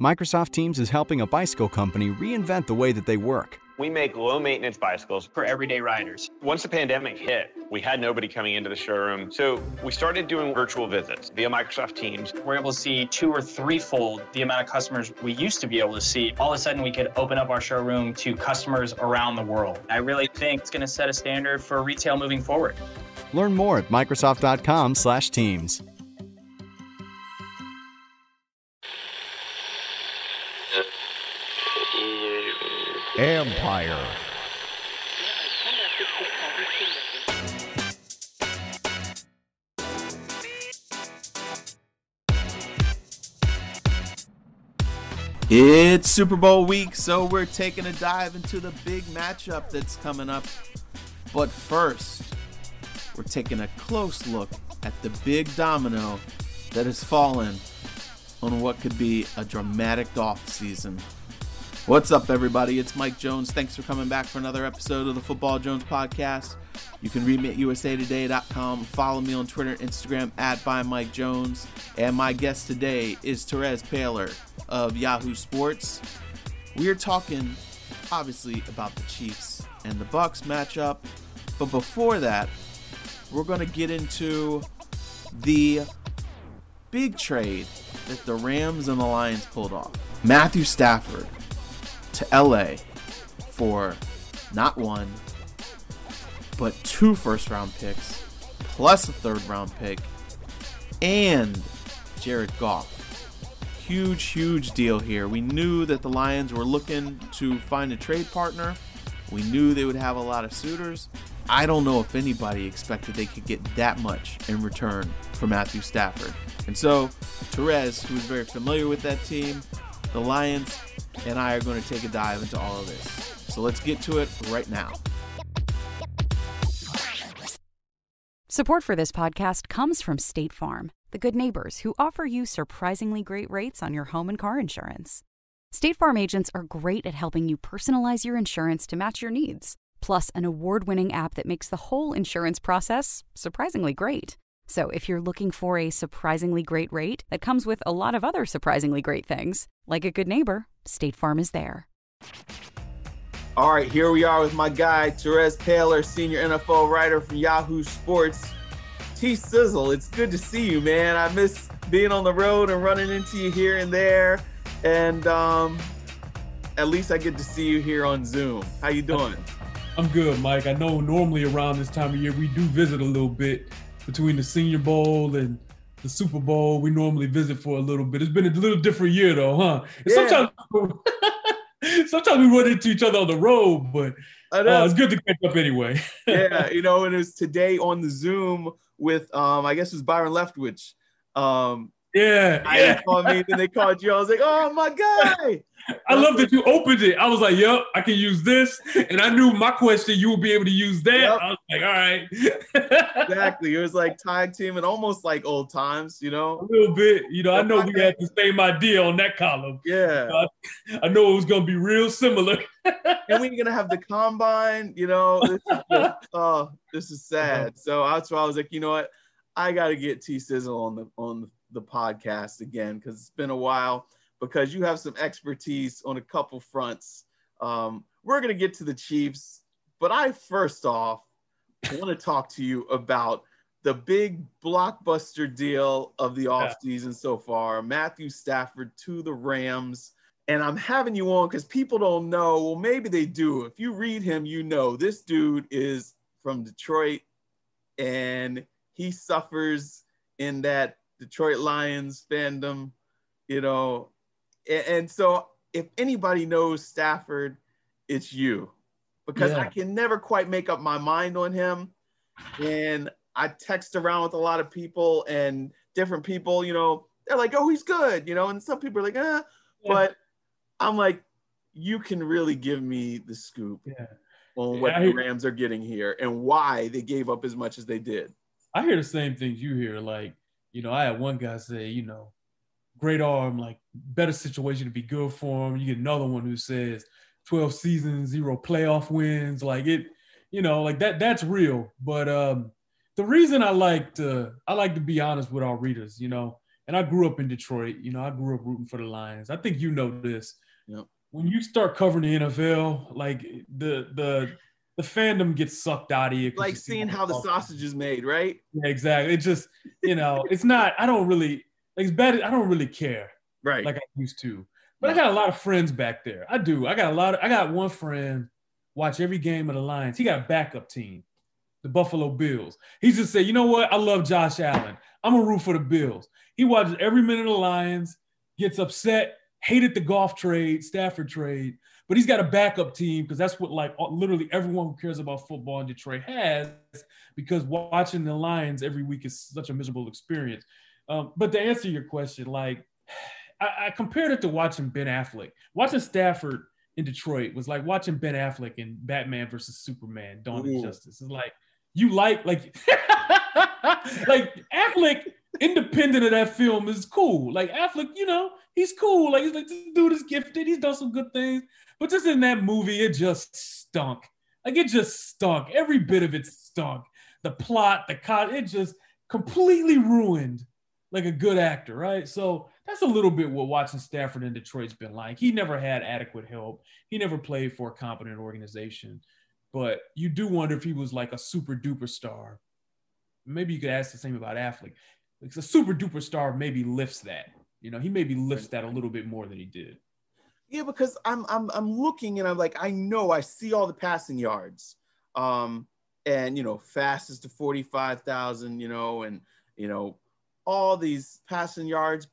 Microsoft Teams is helping a bicycle company reinvent the way that they work. We make low-maintenance bicycles for everyday riders. Once the pandemic hit, we had nobody coming into the showroom, so we started doing virtual visits via Microsoft Teams. We're able to see 2 or 3-fold the amount of customers we used to be able to see. All of a sudden, we could open up our showroom to customers around the world. I really think it's going to set a standard for retail moving forward. Learn more at Microsoft.com/Teams. Empire. It's Super Bowl week, so we're taking a dive into the big matchup that's coming up. But first, we're taking a close look at the big domino that has fallen on what could be a dramatic off season. What's up, everybody? It's Mike Jones. Thanks for coming back for another episode of the Football Jones podcast. You can read me at usatoday.com. Follow me on Twitter and Instagram at @ByMikeJones. And my guest today is Terez Paylor of Yahoo Sports. We are talking, obviously, about the Chiefs and the Bucs matchup. But before that, we're going to get into the big trade that the Rams and the Lions pulled off. Matthew Stafford to LA for not 1, but 2 first-round picks, plus a third-round pick, and Jared Goff. Huge deal here. We knew that the Lions were looking to find a trade partner. We knew they would have a lot of suitors. I don't know if anybody expected they could get that much in return for Matthew Stafford. And so, Terez, who is very familiar with that team, the Lions, and I are going to take a dive into all of this. So let's get to it right now. Support for this podcast comes from State Farm, the good neighbors who offer you surprisingly great rates on your home and car insurance. State Farm agents are great at helping you personalize your insurance to match your needs, plus an award-winning app that makes the whole insurance process surprisingly great. So if you're looking for a surprisingly great rate that comes with a lot of other surprisingly great things, like a good neighbor, State Farm is there. All right, here we are with my guy, Terez Paylor, senior NFL writer from Yahoo Sports. T-Sizzle, it's good to see you, man. I miss being on the road and running into you here and there. And at least I get to see you here on Zoom. How you doing? I'm good, Mike. I know normally around this time of year we do visit a little bit between the Senior Bowl and the Super Bowl. We normally visit for a little bit. It's been a little different year though, huh? And sometimes we run into each other on the road, but it's good to catch up anyway. Yeah, and it was today on the Zoom with, I guess it was Byron Leftwich. Yeah. Called me, then they called you. I was like, oh, my guy. I love that you opened it. I was like, yep, I can use this. And I knew my question, you would be able to use that. Yep. I was like, all right. Exactly. It was like tag team and almost like old times, A little bit. I know we had the same idea on that column. Yeah. I know it was going to be real similar. And we're going to have the combine, this is sad. So that's why I was like, you know what? I got to get T-Sizzle on the podcast again, because it's been a while, because you have some expertise on a couple fronts. We're going to get to the Chiefs, but I first off want to talk to you about the big blockbuster deal of the offseason so far, Matthew Stafford to the Rams. And I'm having you on because people don't know. Well, maybe they do. If you read him, this dude is from Detroit, and he suffers in that Detroit Lions fandom, And so if anybody knows Stafford, it's you, because I can never quite make up my mind on him. And I text around with a lot of people, and different people, they're like, oh, he's good, and some people are like, but I'm like, you can really give me the scoop on what the Rams are getting here and why they gave up as much as they did. I hear the same things you hear. Like, I had one guy say, great arm, like better situation to be good for him. You get another one who says 12 seasons, 0 playoff wins. Like it, like that's real. But the reason I like to be honest with our readers, and and I grew up in Detroit. You know, I grew up rooting for the Lions. I think you know this. Yep. When you start covering the NFL, like the fandom gets sucked out of you. Like seeing how the sausage is made, right? Yeah, exactly. It just, you know, it's not. I don't really like it's bad. I don't really care, Right? like I used to. But I got a lot of friends back there. I do. I got one friend watch every game of the Lions. He got a backup team, the Buffalo Bills. He just said, you know what? I love Josh Allen. I'm a root for the Bills. He watches every minute of the Lions, gets upset, hated the Goff trade, Stafford trade, but he's got a backup team because that's what like literally everyone who cares about football in Detroit has, because watching the Lions every week is such a miserable experience. But to answer your question, like I compared it to watching Ben Affleck. Watching Stafford in Detroit was like watching Ben Affleck in Batman versus Superman, Dawn of Justice. It's like you like like Affleck, independent of that film, is cool. Like Affleck, you know, he's cool. Like he's like, this dude is gifted. He's done some good things. But just in that movie, it just stunk. Like it just stunk. Every bit of it stunk. The plot, it just completely ruined like a good actor, right? So that's a little bit what watching Stafford in Detroit's been like. He never had adequate help. He never played for a competent organization. But you do wonder if he was like a super duper star. Maybe you could ask the same about Affleck. Like a super duper star maybe lifts that. You know, he maybe lifts that a little bit more than he did. Yeah, because I'm looking and I'm like, I know I see all the passing yards. And you know, fastest to 45,000, you know, and you know, all these passing yards,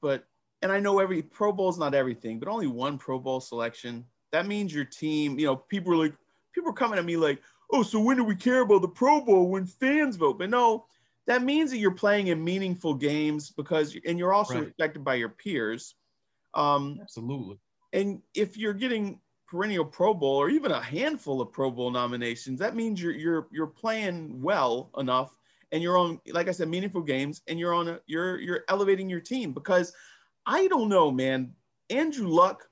and I know every Pro Bowl's not everything, but only one Pro Bowl selection. That means your team, you know, people are coming at me like, oh, so when do we care about the Pro Bowl when fans vote? But no, that means that you're playing in meaningful games and you're also respected by your peers. Absolutely. And if you're getting perennial Pro Bowl or even a handful of Pro Bowl nominations, that means you're playing well enough. And you're on, like I said, meaningful games, and you're elevating your team. Because I don't know, man, Andrew Luck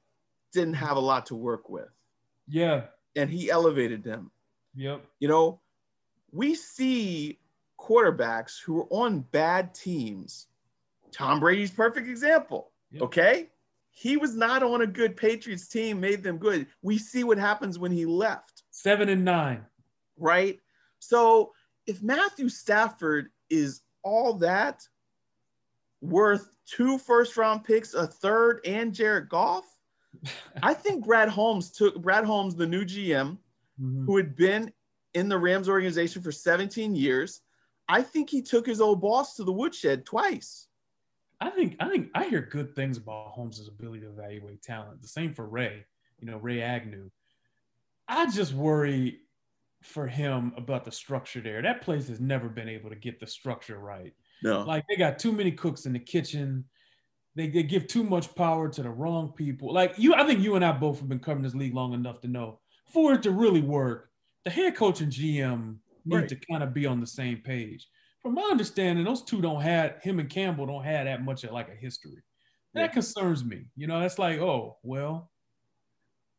didn't have a lot to work with. Yeah. And he elevated them. Yep. You know, we see quarterbacks who are on bad teams. Tom Brady's perfect example. Yep. Okay. He was not on a good Patriots team, made them good. We see what happens when he left. 7-9. Right. So if Matthew Stafford is all that, worth 2 first-round picks, a third, and Jared Goff, I think Brad Holmes, the new GM, who had been in the Rams organization for 17 years, I think he took his old boss to the woodshed twice. I hear good things about Holmes' ability to evaluate talent. The same for Ray, Ray Agnew. I just worry for him about the structure there. That place has never been able to get the structure right. No. Like they got too many cooks in the kitchen. They give too much power to the wrong people. Like I think you and I both have been covering this league long enough to know for it to really work, the head coach and GM need to kind of be on the same page. From my understanding, those two him and Campbell don't have that much of like a history. That concerns me. That's like, oh, well,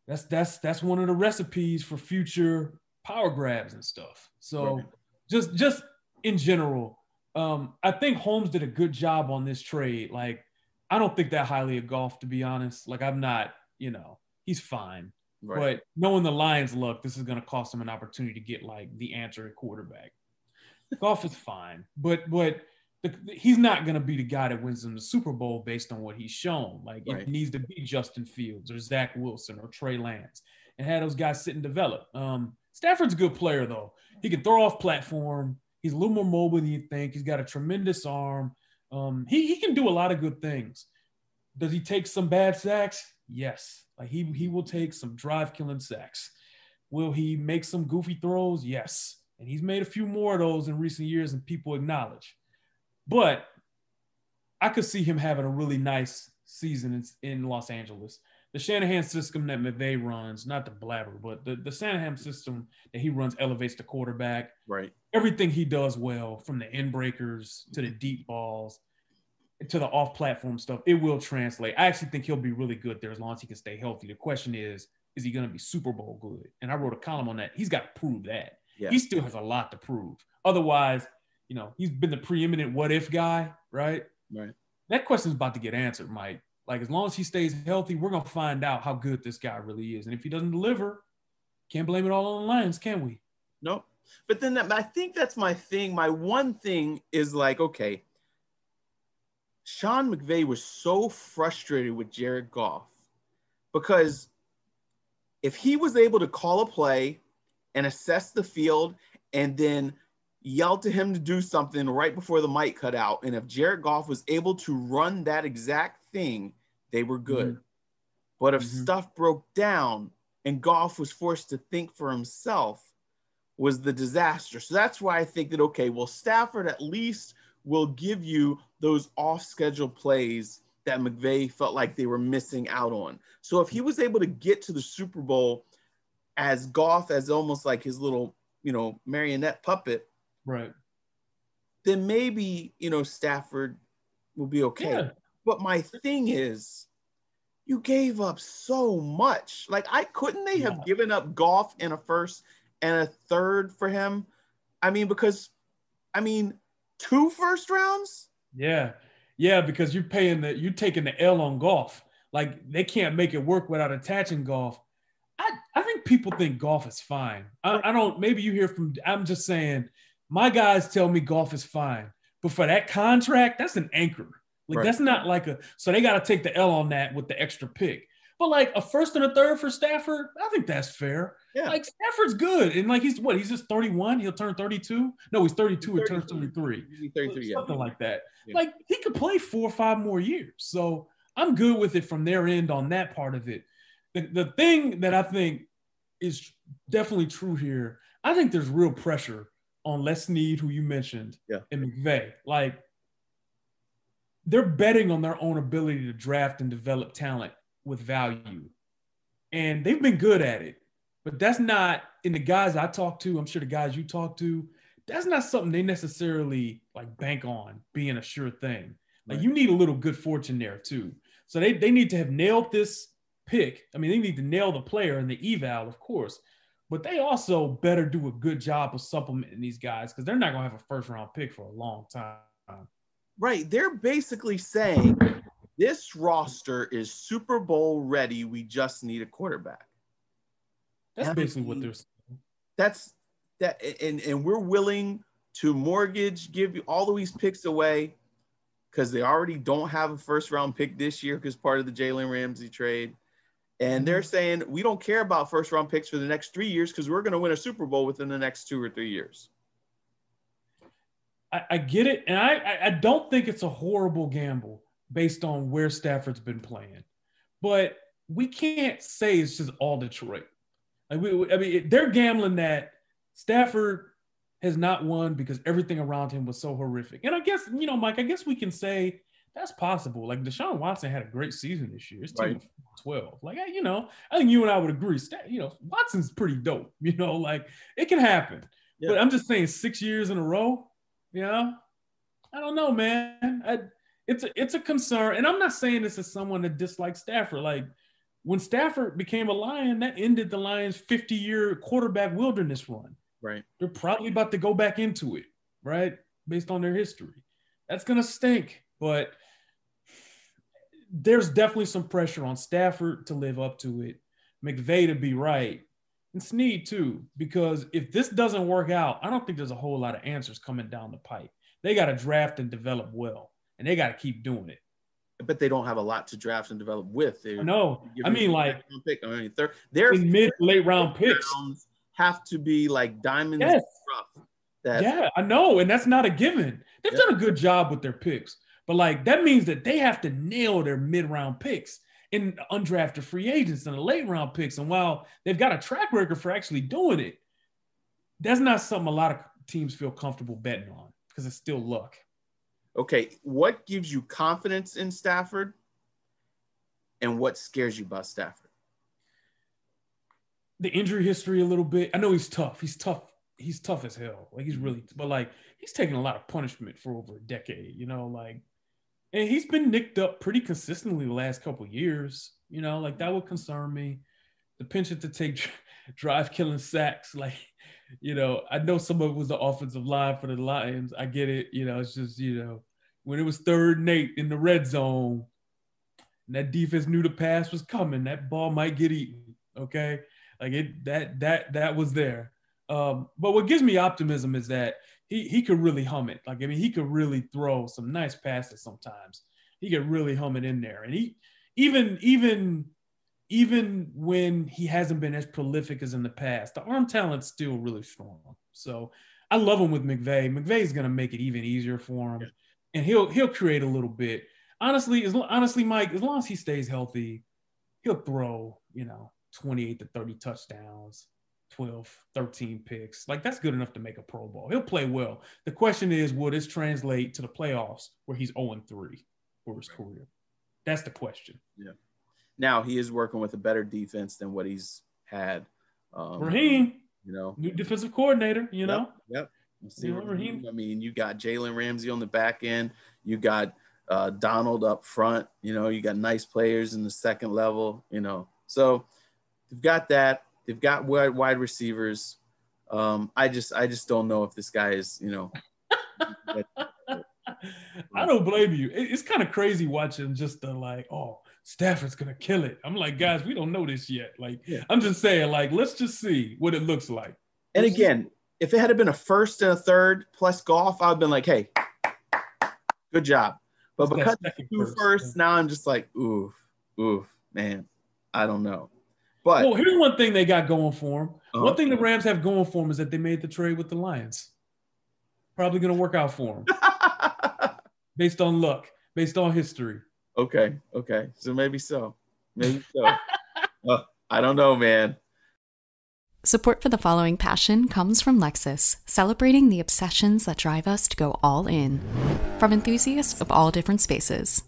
that's one of the recipes for future power grabs and stuff. So just in general, I think Holmes did a good job on this trade. Like, I don't think that highly of Goff, to be honest. Like, I'm not, he's fine. Right. But knowing the Lions' luck, this is going to cost him an opportunity to get like the answer at quarterback. Goff is fine, but he's not going to be the guy that wins them the Super Bowl based on what he's shown. Like it needs to be Justin Fields or Zach Wilson or Trey Lance and have those guys sit and develop. Stafford's a good player though. He can throw off platform. He's a little more mobile than you think. He's got a tremendous arm. He can do a lot of good things. Does he take some bad sacks? Yes. Like he will take some drive-killing sacks. Will he make some goofy throws? Yes. And he's made a few more of those in recent years and people acknowledge. But I could see him having a really nice season in Los Angeles. The Shanahan system that McVay runs, not the blabber, but the Shanahan system that he runs elevates the quarterback. Right. Everything he does well, from the end breakers to the deep balls to the off-platform stuff, it will translate. I actually think he'll be really good there as long as he can stay healthy. The question is he going to be Super Bowl good? And I wrote a column on that. He's got to prove that. Yeah. He still has a lot to prove. Otherwise, he's been the preeminent what-if guy, right? Right. that question's about to get answered, Mike. Like, as long as he stays healthy, we're going to find out how good this guy really is. And if he doesn't deliver, can't blame it all on the Lions, can we? Nope. But then I think that's my thing. My one thing is like, okay, Sean McVay was so frustrated with Jared Goff because if he was able to call a play and assess the field and then yell to him to do something right before the mic cut out, and if Jared Goff was able to run that exact thing, they were good. Mm-hmm. But if stuff broke down and Goff was forced to think for himself, was the disaster. So that's why I think that, okay, well, Stafford at least will give you those off-schedule plays that McVay felt like they were missing out on. So if he was able to get to the Super Bowl as Goff, as almost like his little, marionette puppet, right, then maybe, Stafford will be okay. Yeah. But my thing is, you gave up so much. Like, couldn't they have given up Goff in a first and a third for him? Because 2 first rounds? Yeah. Yeah, because you're taking the L on Goff. Like, they can't make it work without attaching Goff. I think people think Goff is fine. I don't, maybe you hear from, I'm just saying, my guys tell me Goff is fine. But for that contract, that's an anchor. Like, that's not like so they got to take the L on that with the extra pick. But like a first and a third for Stafford, I think that's fair. Yeah. Like, Stafford's good. And like, he's just 31. He'll turn 32. No, he's 32 and turns 33. He's 33, something like that. Yeah. Like, he could play 4 or 5 more years. So I'm good with it from their end on that part of it. The thing that I think is definitely true here, I think there's real pressure on Les Snead, who you mentioned, and McVay. Like, they're betting on their own ability to draft and develop talent with value. And they've been good at it. But that's not, in the guys I talk to, I'm sure the guys you talk to, that's not something they necessarily like bank on being a sure thing. Like, you need a little good fortune there too. So they need to have nailed this pick. They need to nail the player and the eval, of course. But they also better do a good job of supplementing these guys, because they're not going to have a first-round pick for a long time. Right. They're basically saying this roster is Super Bowl ready. We just need a quarterback. That's basically what they're saying. That's that. And we're willing to give you all of these picks away because they already don't have a first-round pick this year because part of the Jalen Ramsey trade. And they're saying, we don't care about first-round picks for the next 3 years because we're going to win a Super Bowl within the next 2 or 3 years. I get it. And I don't think it's a horrible gamble based on where Stafford's been playing. But we can't say it's just all Detroit. Like, they're gambling that Stafford has not won because everything around him was so horrific. And I guess, Mike, I guess we can say that's possible. Like, Deshaun Watson had a great season this year. His team was 12. Like, I think you and I would agree. Watson's pretty dope. Like, it can happen. Yeah. But I'm just saying 6 years in a row, I don't know, man. It's a concern. And I'm not saying this as someone that dislikes Stafford. Like, when Stafford became a Lion, that ended the Lions' 50-year quarterback wilderness run. Right. They're probably about to go back into it, right, based on their history. That's going to stink. But there's definitely some pressure on Stafford to live up to it, McVay to be right, and Snead too, because if this doesn't work out, I don't think there's a whole lot of answers coming down the pipe. They got to draft and develop well, and they got to keep doing it. But they don't have a lot to draft and develop with. No, their late round picks have to be like diamonds yes. rough. Yeah, I know, and that's not a given. They've done a good job with their picks, but like that means that they have to nail their mid-round picks and undrafted free agents and the late-round picks. And while they've got a track record for actually doing it, that's not something a lot of teams feel comfortable betting on because it's still luck. Okay, what gives you confidence in Stafford and what scares you about Stafford? The injury history a little bit. I know he's tough. He's tough as hell. Like, he's taken a lot of punishment for over a decade, and he's been nicked up pretty consistently the last couple of years, like that would concern me. The penchant to take drive-killing sacks, I know some of it was the offensive line for the Lions. I get it. It's just, when it was 3rd and 8 in the red zone, and that defense knew the pass was coming, that ball might get eaten. Okay, like that was there. But what gives me optimism is that he could really hum it. Like, I mean, he could really throw some nice passes sometimes. He could really hum it in there. And he even when he hasn't been as prolific as in the past, the arm talent's still really strong. So I love him with McVay. McVay's going to make it even easier for him. And he'll create a little bit. Honestly, Mike, as long as he stays healthy, he'll throw, 28 to 30 touchdowns, 12, 13 picks. Like, that's good enough to make a Pro Bowl. He'll play well. The question is, will this translate to the playoffs where he's 0-3 for his career? That's the question. Yeah. Now he is working with a better defense than what he's had. Raheem, new defensive coordinator, Yep. We'll see Raheem. I mean, you got Jalen Ramsey on the back end. You got Donald up front. You got nice players in the second level. So they've got that. They've got wide receivers. I just don't know if this guy is, I don't blame you. It's kind of crazy watching just Stafford's going to kill it. I'm like, guys, we don't know this yet. I'm just saying, let's just see what it looks like. And again, if it had been a 1st and a 3rd plus Goff, I'd have been like, hey, good job. But because it's 2 firsts, now I'm just like, oof, man, I don't know. But well, here's one thing they got going for them. One thing the Rams have going for them is that they made the trade with the Lions. Probably going to work out for them. Based on luck, based on history. Okay. So maybe so. I don't know, man. Support for the following passion comes from Lexus, celebrating the obsessions that drive us to go all in. From enthusiasts of all different spaces.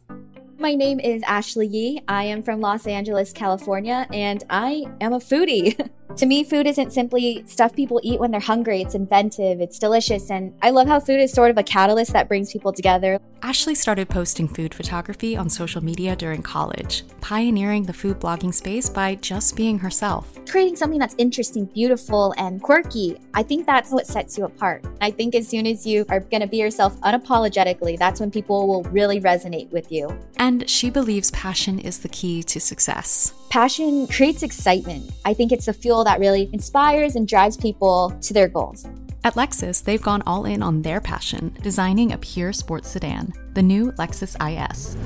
My name is Ashley Yee. I am from Los Angeles, California, and I am a foodie. To me, food isn't simply stuff people eat when they're hungry. It's inventive, it's delicious, and I love how food is sort of a catalyst that brings people together. Ashley started posting food photography on social media during college, pioneering the food blogging space by just being herself. Creating something that's interesting, beautiful, and quirky, I think that's what sets you apart. I think as soon as you are going to be yourself unapologetically, that's when people will really resonate with you. And she believes passion is the key to success. Passion creates excitement. I think it's the fuel that really inspires and drives people to their goals. At Lexus, they've gone all in on their passion, designing a pure sports sedan, the new Lexus IS.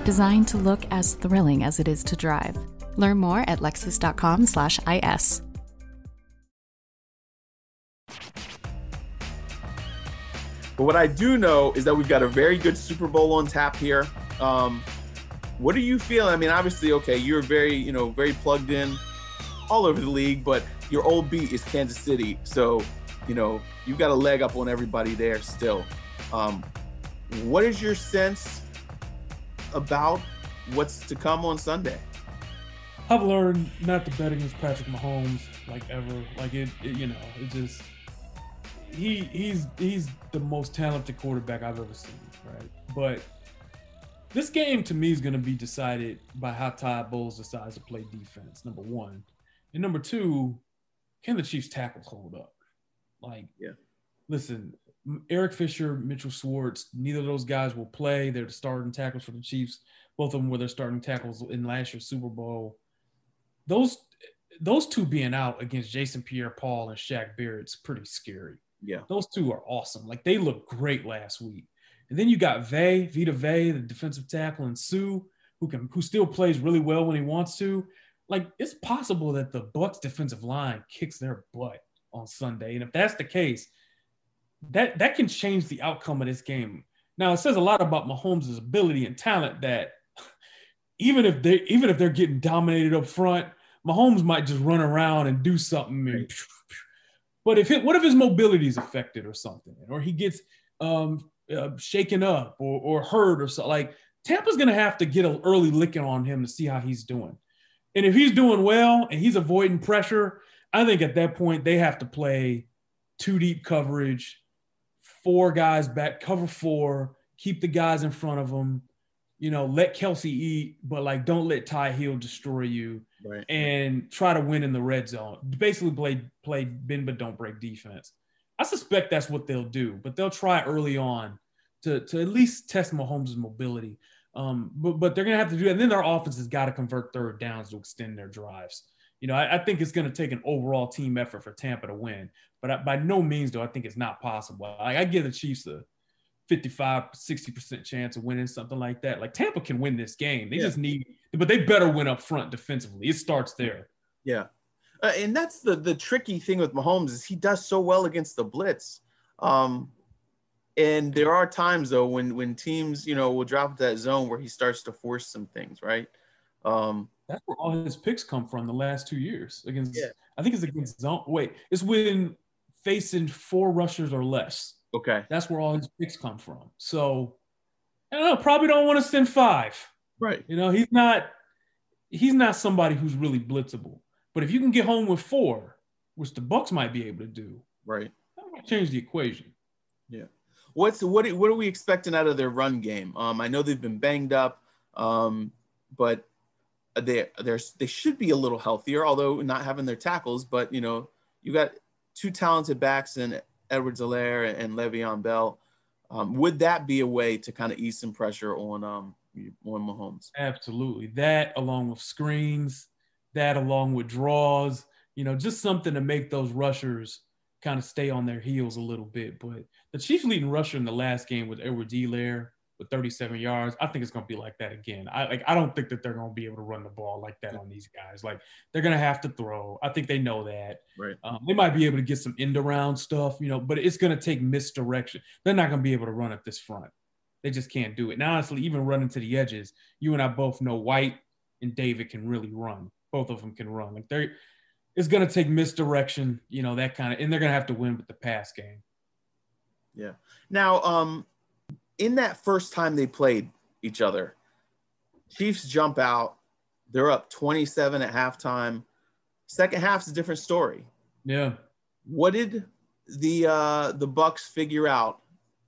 Designed to look as thrilling as it is to drive. Learn more at lexus.com/IS. But what I do know is that we've got a very good Super Bowl on tap here. What do you feel? I mean, obviously, okay, you're very, very plugged in all over the league, but your old beat is Kansas City. So, you've got a leg up on everybody there still. What is your sense about what's to come on Sunday? I've learned not to bet against Patrick Mahomes ever. He's the most talented quarterback I've ever seen, right? But this game to me is going to be decided by how Todd Bowles decides to play defense, number one. And number two, can the Chiefs tackles hold up? Listen, Eric Fisher, Mitchell Schwartz, neither of those guys will play. They're the starting tackles for the Chiefs. Both of them were their starting tackles in last year's Super Bowl. Those two being out against Jason Pierre-Paul and Shaq Barrett's pretty scary. Yeah. Those two are awesome. They looked great last week. And then you got Vita Vea, the defensive tackle, and Sue, who still plays really well when he wants to. It's possible that the Bucs defensive line kicks their butt on Sunday. And if that's the case, that can change the outcome of this game. Now, it says a lot about Mahomes' ability and talent that even if they're getting dominated up front, Mahomes might just run around and do something. And, but what if his mobility is affected or something, or he gets shaken up or hurt or so? Tampa's going to have to get an early licking on him to see how he's doing. And if he's doing well and he's avoiding pressure, I think at that point they have to play 2 deep coverage, 4 guys back, cover 4, keep the guys in front of them, let Kelsey eat, but don't let Ty Hill destroy you, right, and try to win in the red zone. Basically play bend but don't break defense. I suspect that's what they'll do, but they'll try early on to at least test Mahomes' mobility. But they're going to have to do that. And then their offense has got to convert third downs to extend their drives. I think it's going to take an overall team effort for Tampa to win. But by no means do I think it's not possible. I give the Chiefs a 55, 60% chance of winning, something like that. Like, Tampa can win this game. They just need – but they better win up front defensively. It starts there. Yeah. And that's the tricky thing with Mahomes is he does so well against the blitz. And there are times, though, when teams, will drop into that zone where he starts to force some things, right? That's where all his picks come from the last 2 years. I think it's against zone. Wait, it's when facing 4 rushers or less. Okay. That's where all his picks come from. So, I don't know, probably don't want to send 5. Right. He's not somebody who's really blitzable. But if you can get home with 4, which the Bucs might be able to do, right, that might change the equation. Yeah. What are we expecting out of their run game? I know they've been banged up, but they should be a little healthier, although not having their tackles. But you got 2 talented backs in Edwards-Helaire and Le'Veon Bell. Would that be a way to kind of ease some pressure on Mahomes? Absolutely. That, along with screens, that along with draws, just something to make those rushers kind of stay on their heels a little bit. But the Chiefs' leading rusher in the last game was Edwards-Helaire with 37 yards. I think it's going to be like that again. I don't think that they're going to be able to run the ball like that on these guys. Like, they're going to have to throw. I think they know that. Right. They might be able to get some end around stuff, but it's going to take misdirection. They're not going to be able to run at this front. They just can't do it. And honestly, even running to the edges, you and I both know White and David can really run. Both of them can run. Like, it's going to take misdirection, that kind of, and they're going to have to win with the pass game. Yeah. Now, in that first time they played each other, Chiefs jump out. They're up 27 at halftime. Second half's a different story. Yeah. What did the Bucs figure out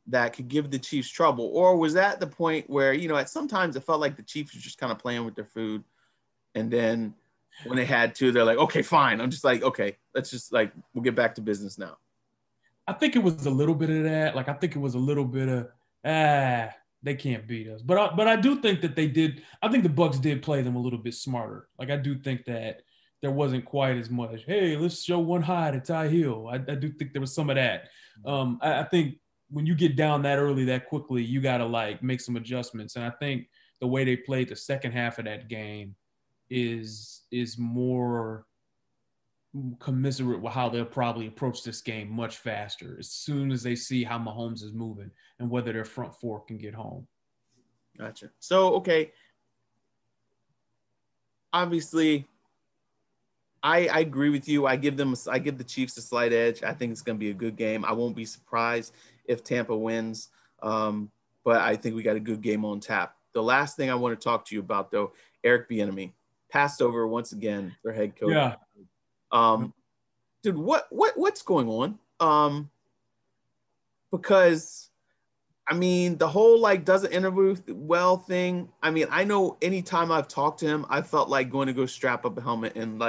that could give the Chiefs trouble? Or was that the point where, at sometimes it felt like the Chiefs were just kind of playing with their food, and then when they had to, they're like, okay, fine. I'm just like, okay, let's just we'll get back to business now. I think it was a little bit of that. I think it was a little bit of, they can't beat us. But I do think that they did. I think the Bucs did play them a little bit smarter. I do think that there wasn't quite as much, hey, let's show one high to Ty Hill. I do think there was some of that. I think when you get down that early, that quickly, you got to make some adjustments. And I think the way they played the second half of that game is more commensurate with how they'll probably approach this game much faster as soon as they see how Mahomes is moving and whether their front 4 can get home. Gotcha. So, okay. Obviously, I agree with you. I give the Chiefs a slight edge. I think it's going to be a good game. I won't be surprised if Tampa wins. But I think we got a good game on tap. The last thing I want to talk to you about, though, Eric Bieniemy passed over once again for head coach. Yeah. Dude, what's going on? Because the whole doesn't interview well thing. I know anytime I've talked to him, I felt like going to go strap up a helmet and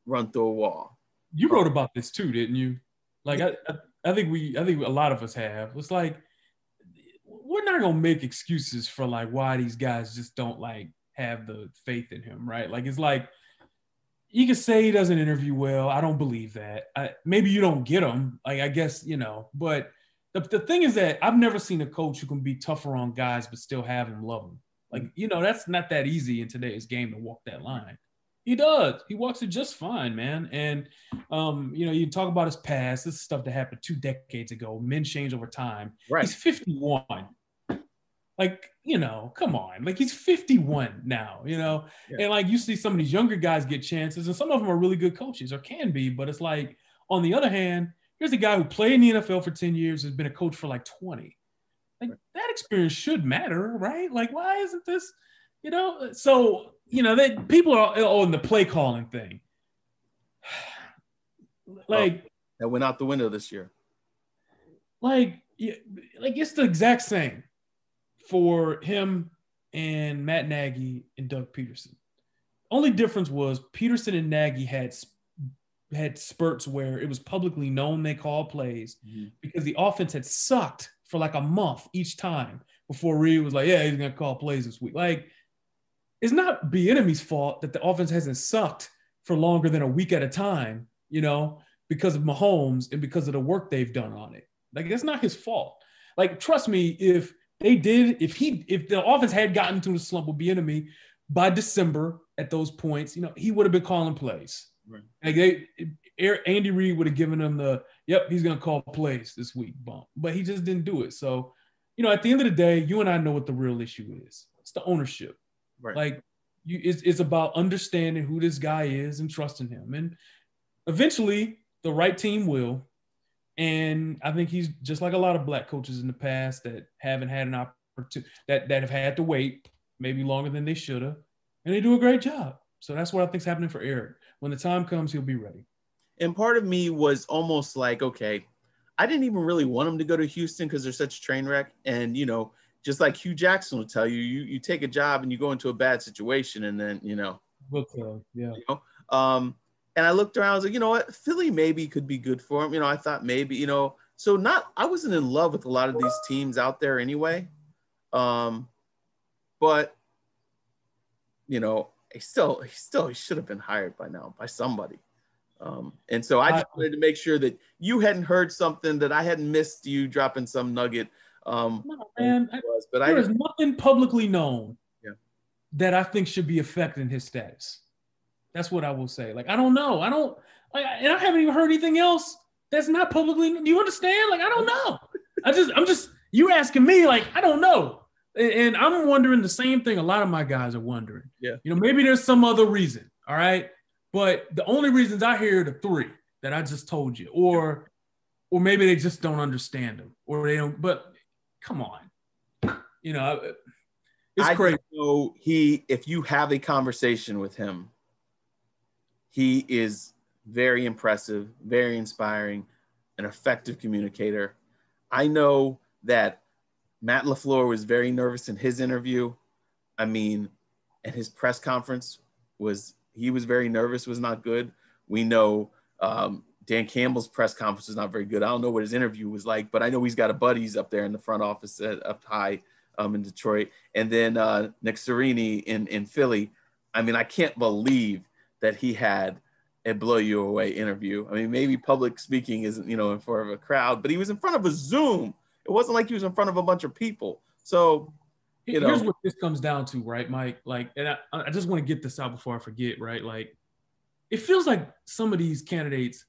run through a wall. You wrote about this too, didn't you? I think a lot of us have. It's we're not gonna make excuses for why these guys just don't have the faith in him, right? It's you can say he doesn't interview well. I don't believe that. Maybe you don't get him. I guess, but the thing is that I've never seen a coach who can be tougher on guys but still have them love him. That's not that easy in today's game to walk that line. He does. He walks it just fine, man. And, you talk about his past. This is stuff that happened 2 decades ago. Men change over time. Right. He's 51. Come on. He's 51 now, Yeah. And you see some of these younger guys get chances, and some of them are really good coaches or can be. But it's on the other hand, here's a guy who played in the NFL for 10 years, has been a coach for 20. That experience should matter, right? Why isn't this, So, that people are on the play calling thing. That went out the window this year. It's the exact same for him and Matt Nagy and Doug Peterson. Only difference was Peterson and Nagy had spurts where it was publicly known they called plays because the offense had sucked for like a month each time before Reed was like, yeah, he's going to call plays this week. Like, it's not Bieniemy's fault that the offense hasn't sucked for longer than a week at a time, because of Mahomes and because of the work they've done on it. Like, it's not his fault. Like, trust me, if the offense had gotten to the slump with Bieniemy by December at those points, he would have been calling plays. Right. Like Andy Reid would have given him he's going to call plays this week bump, but he just didn't do it. So, at the end of the day, you and I know what the real issue is. It's the ownership. Right. Like, it's about understanding who this guy is and trusting him. And eventually the right team will. And I think he's just like a lot of black coaches in the past that haven't had an opportunity, that have had to wait maybe longer than they should have. And they do a great job. So that's what I think is happening for Eric. When the time comes, he'll be ready. And part of me was almost like, okay, I didn't even really want him to go to Houston because they're such a train wreck. And, just like Hugh Jackson will tell you, you take a job and you go into a bad situation and then, We'll tell, yeah. And I looked around, I was like, you know what, Philly maybe could be good for him. I thought maybe, I wasn't in love with a lot of these teams out there anyway. But, he should have been hired by now by somebody. And so I just wanted to make sure that you hadn't heard something, that I hadn't missed you dropping some nugget. No, man. There is nothing publicly known that I think should be affecting his status. That's what I will say. Like, I don't know. And I haven't even heard anything else that's not publicly. Do you understand? Like, I don't know. I'm just, you asking me, like, I don't know. And I'm wondering the same thing a lot of my guys are wondering. Yeah. Maybe there's some other reason. All right. But the only reasons I hear are the three that I just told you, or maybe they just don't understand them, or they don't, but come on. It's crazy. Know if you have a conversation with him, he is very impressive, very inspiring, an effective communicator. I know that Matt LaFleur was very nervous in his interview. And his press conference he was very nervous, was not good. We know Dan Campbell's press conference was not very good. I don't know what his interview was like, but I know he's got a buddies up there in the front office up high in Detroit. And then Nick Sirianni in Philly. I can't believe that he had a blow you away interview. Maybe public speaking isn't, in front of a crowd, but he was in front of a Zoom. It wasn't like he was in front of a bunch of people. So, here's what this comes down to, right, Mike? Like, and I just want to get this out before I forget, right? Like, it feels like some of these candidates,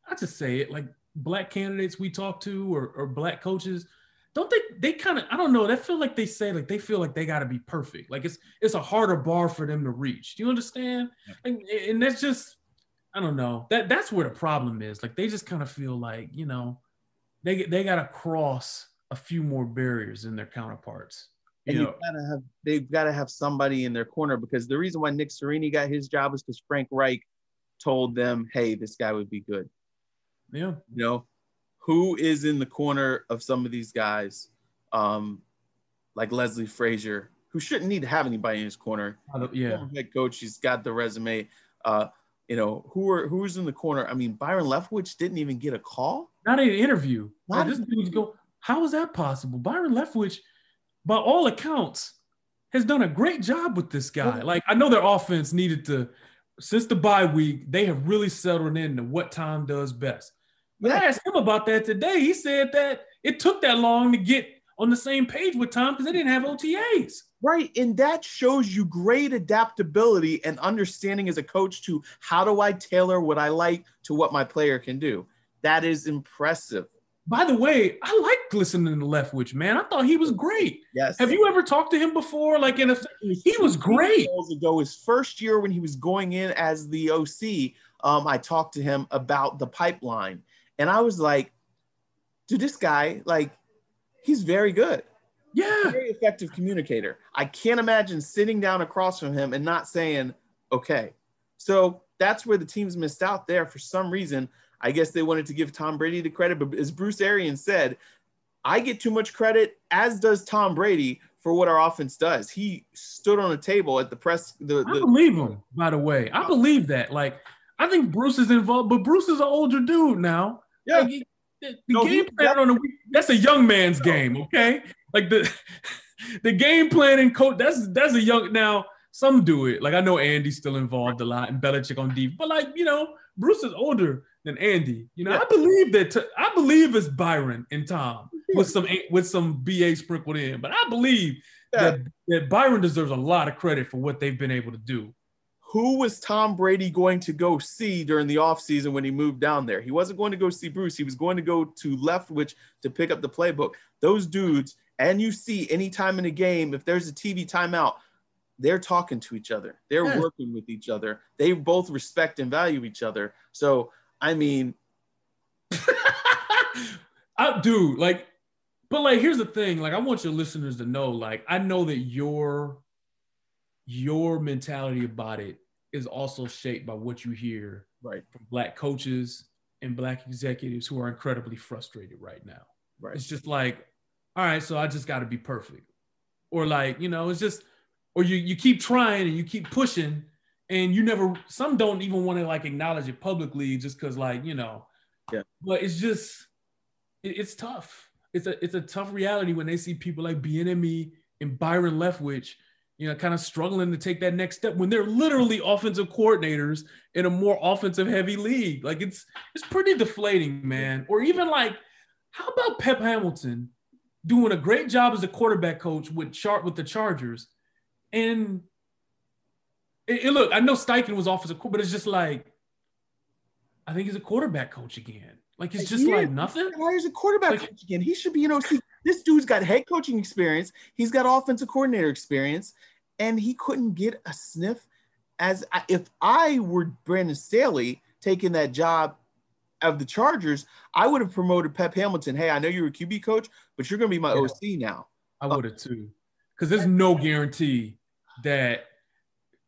I just say it, like black candidates we talk to or black coaches, don't they kind of, I don't know, they feel like they feel like they got to be perfect. Like it's a harder bar for them to reach. Do you understand? And that's just, I don't know, that's where the problem is. Like, they just kind of feel like, they got to cross a few more barriers than their counterparts. And they've got to have somebody in their corner, because the reason why Nick Sirianni got his job is because Frank Reich told them, hey, this guy would be good. Yeah. Who is in the corner of some of these guys, like Leslie Frazier, who shouldn't need to have anybody in his corner. Yeah. Head coach, he's got the resume. Who's in the corner? Byron Leftwich didn't even get a call. Not an interview. How is that possible? Byron Leftwich, by all accounts, has done a great job with this guy. Like, I know their offense needed to, since the bye week, they have really settled into what Tom does best. But I asked him about that today. He said that it took that long to get on the same page with Tom because they didn't have OTAs. Right, and that shows you great adaptability and understanding as a coach to how do I tailor what I like to what my player can do. That is impressive. By the way, I like listening to Leftwich, man. I thought he was great. Yes. Have you ever talked to him before? Like, he was great. Ago, his first year when he was going in as the OC, I talked to him about the pipeline. And I was like, dude, this guy, like, he's very good. Yeah. Very effective communicator. I can't imagine sitting down across from him and not saying, okay. So that's where the teams missed out there for some reason. I guess they wanted to give Tom Brady the credit, but as Bruce Arians said, I get too much credit, as does Tom Brady, for what our offense does. He stood on a table at the press. I believe him, by the way. I believe that. Like, I think Bruce is involved, but Bruce is an older dude now. Yeah. Like, the game plan on the week, that's a young man's game, okay? Like the game planning coach, that's a young, now some do it. Like I know Andy's still involved a lot and Belichick on deep, but like, Bruce is older than Andy. I believe it's Byron and Tom with some BA sprinkled in, but I believe that Byron deserves a lot of credit for what they've been able to do. Who was Tom Brady going to go see during the offseason when he moved down there? He wasn't going to go see Bruce. He was going to go to Leftwich to pick up the playbook. Those dudes, and you see anytime in a game, if there's a TV timeout, they're talking to each other. They're working with each other. They both respect and value each other. So, I mean. But here's the thing. Like, I want your listeners to know, like, I know that your mentality about it is also shaped by what you hear from Black coaches and Black executives who are incredibly frustrated right now. Right. It's just like, all right, so I just got to be perfect. Or like, it's just, or you keep trying and you keep pushing and some don't even want to like acknowledge it publicly just because like, but it's just, it's tough. It's a tough reality when they see people like Bieniemy and Byron Leftwich, kind of struggling to take that next step when they're literally offensive coordinators in a more offensive heavy league. Like it's pretty deflating, man. Or even like, how about Pep Hamilton doing a great job as a quarterback coach with the Chargers? And look, I know Steichen was offensive coach, but it's just like, I think he's a quarterback coach again. Like it's just like nothing. Why is a quarterback coach again? He should be, this dude's got head coaching experience. He's got offensive coordinator experience, and he couldn't get a sniff. If I were Brandon Staley taking that job of the Chargers, I would have promoted Pep Hamilton. Hey, I know you're a QB coach, but you're going to be my OC now. I would have too, because there's no guarantee that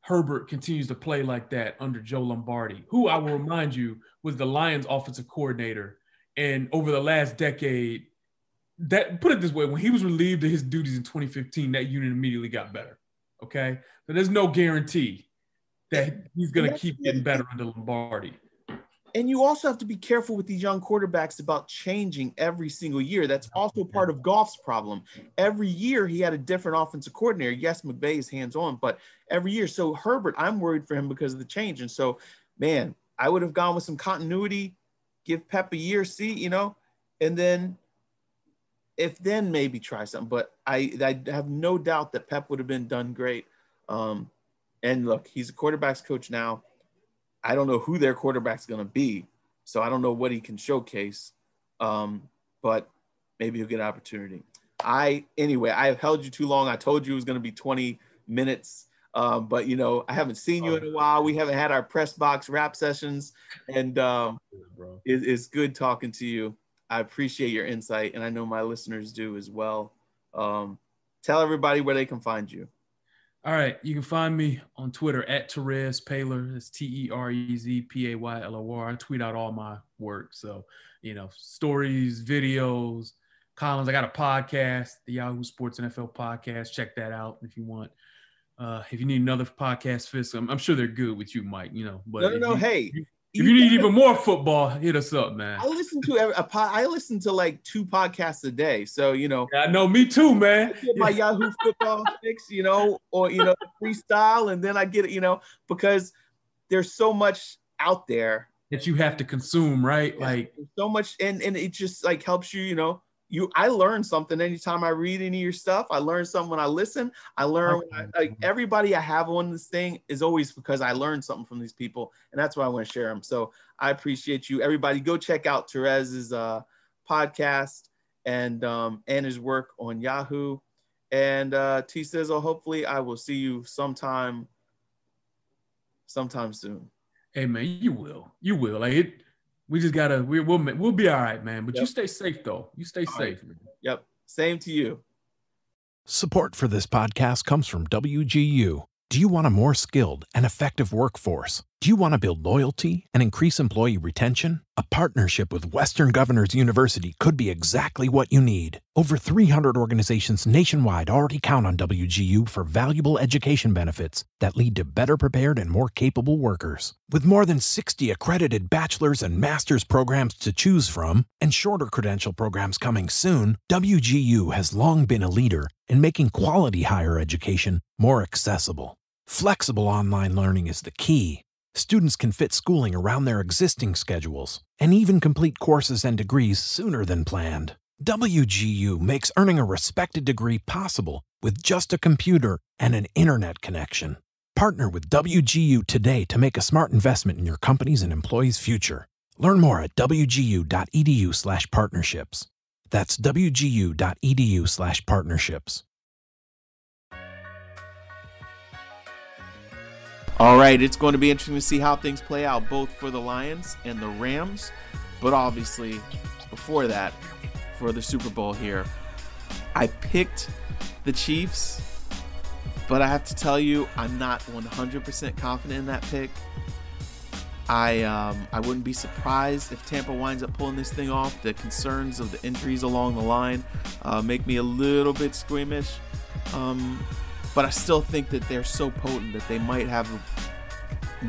Herbert continues to play like that under Joe Lombardi, who I will remind you was the Lions offensive coordinator. And over the last decade, put it this way, when he was relieved of his duties in 2015, that unit immediately got better. Okay. So there's no guarantee that he's going to keep getting better under Lombardi. And you also have to be careful with these young quarterbacks about changing every single year. That's also part of Goff's problem. Every year he had a different offensive coordinator. Yes, McVay is hands-on, but every year. So Herbert, I'm worried for him because of the change. And so, man, I would have gone with some continuity, give Pep a year, see, and then maybe try something. But I have no doubt that Pep would have been done great. And look, he's a quarterback's coach now. I don't know who their quarterback's going to be, so I don't know what he can showcase, but maybe he'll get an opportunity. Anyway, I have held you too long. I told you it was going to be 20 minutes, but, I haven't seen you in a while. We haven't had our press box wrap sessions, and it's good talking to you. I appreciate your insight, and I know my listeners do as well. Tell everybody where they can find you. All right, you can find me on Twitter at Terez Paylor. It's TerezPaylor. I tweet out all my work. So, stories, videos, columns. I got a podcast, the Yahoo Sports NFL podcast. Check that out if you want. If you need another podcast fix, I'm sure they're good with you, Mike. But no. Hey, if you need even more football, hit us up, man. I listen to like 2 podcasts a day. So, Yeah, I know, me too, man. I get my Yahoo football fix, or, freestyle. And then I get it, because there's so much out there that you have to consume, right? Yeah, like so much. And it just like helps you, I learn something anytime I read any of your stuff. I learn something when I listen. I learn everybody I have on this thing is always because I learned something from these people, and that's why I want to share them. So I appreciate you. Everybody go check out Terez's podcast and his work on Yahoo. And T Sizzle, hopefully I will see you sometime soon. Hey man, you will. Like we just gotta. We'll be all right, man. But You stay safe though. You stay safe. Right. Yep. Same to you. Support for this podcast comes from WGU. Do you want a more skilled and effective workforce? Do you want to build loyalty and increase employee retention? A partnership with Western Governors University could be exactly what you need. Over 300 organizations nationwide already count on WGU for valuable education benefits that lead to better prepared and more capable workers. With more than 60 accredited bachelor's and master's programs to choose from, and shorter credential programs coming soon, WGU has long been a leader in making quality higher education more accessible. Flexible online learning is the key. Students can fit schooling around their existing schedules and even complete courses and degrees sooner than planned. WGU makes earning a respected degree possible with just a computer and an internet connection. Partner with WGU today to make a smart investment in your company's and employees' future. Learn more at wgu.edu/partnerships. That's wgu.edu/partnerships. All right, it's going to be interesting to see how things play out, both for the Lions and the Rams. But obviously, before that, for the Super Bowl here, I picked the Chiefs, but I have to tell you, I'm not 100% confident in that pick. I wouldn't be surprised if Tampa winds up pulling this thing off. The concerns of the injuries along the line make me a little bit squeamish. But I still think that they're so potent that they might have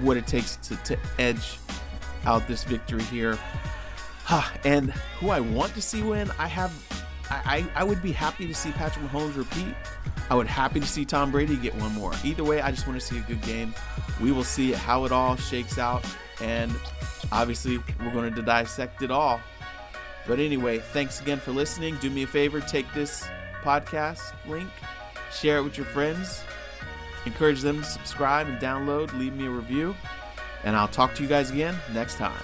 what it takes to edge out this victory here. And who I want to see win, I would be happy to see Patrick Mahomes repeat. I would happy to see Tom Brady get one more. Either way, I just want to see a good game. We will see how it all shakes out. And obviously, we're going to dissect it all. But anyway, thanks again for listening. Do me a favor, take this podcast link, share it with your friends, encourage them to subscribe and download, leave me a review, and I'll talk to you guys again next time.